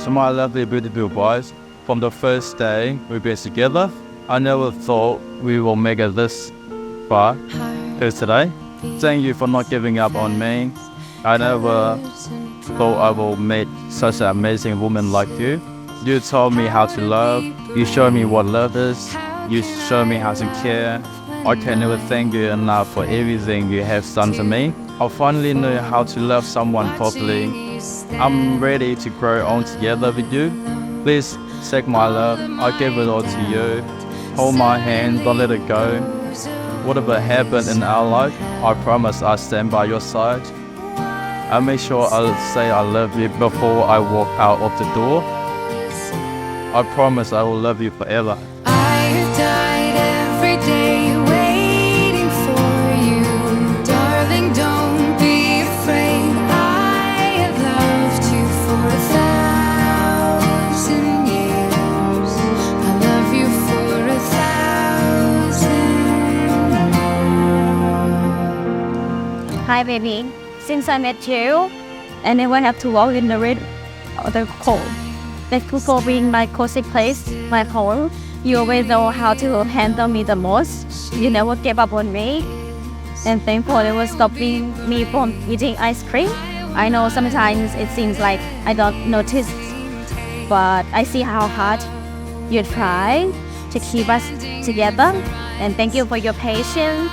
to my lovely, beautiful boys. From the first day we've been together, I never thought we will make it this far till today. Thank you for not giving up on me. I never thought I will meet such an amazing woman like you. You taught me how to love. You showed me what love is. You showed me how to care. I can never thank you enough for everything you have done to me. I finally know how to love someone properly. I'm ready to grow on together with you. Please take my love. I give it all to you. Hold my hand, don't let it go. Whatever happens in our life, I promise I'll stand by your side. I'll make sure I'll say I love you before I walk out of the door. I promise I will love you forever. I've died every day waiting for you. Darling, don't be afraid. I have loved you for 1,000 years. I love you for 1,000 more. Hi baby, since I met you, I never have to walk in the rain or the cold. Thank you for being my cozy place, my home. You always know how to handle me the most. You never gave up on me. And thank you for never stopping me from eating ice cream. I know sometimes it seems like I don't notice, but I see how hard you try to keep us together. And thank you for your patience.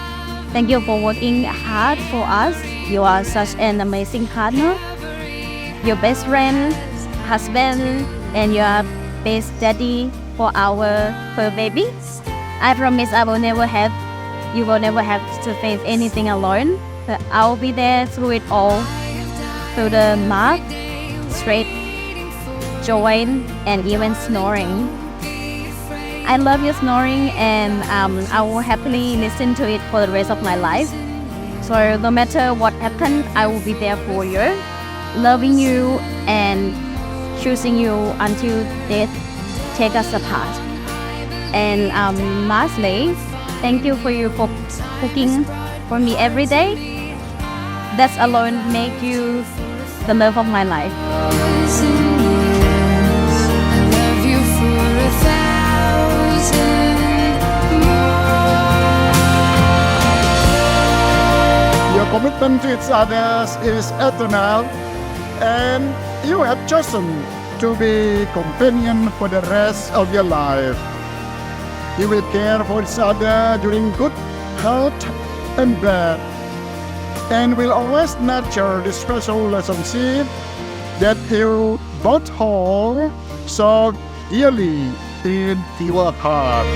Thank you for working hard for us. You are such an amazing partner. Your best friend, husband, and your best daddy for our fur baby. I promise I will never have, you will never have to face anything alone. But I'll be there through it all, through the mark, straight, joint, and even snoring. I love your snoring, and I will happily listen to it for the rest of my life. So no matter what happens, I will be there for you, loving you and choosing you until death take us apart. And lastly, thank you for cooking for me every day. That alone make you the love of my life. Your commitment to each other is eternal, and you have chosen to be companion for the rest of your life. You will care for each other during good health and bad, and will always nurture the special relationship that you both hold so dearly in your heart.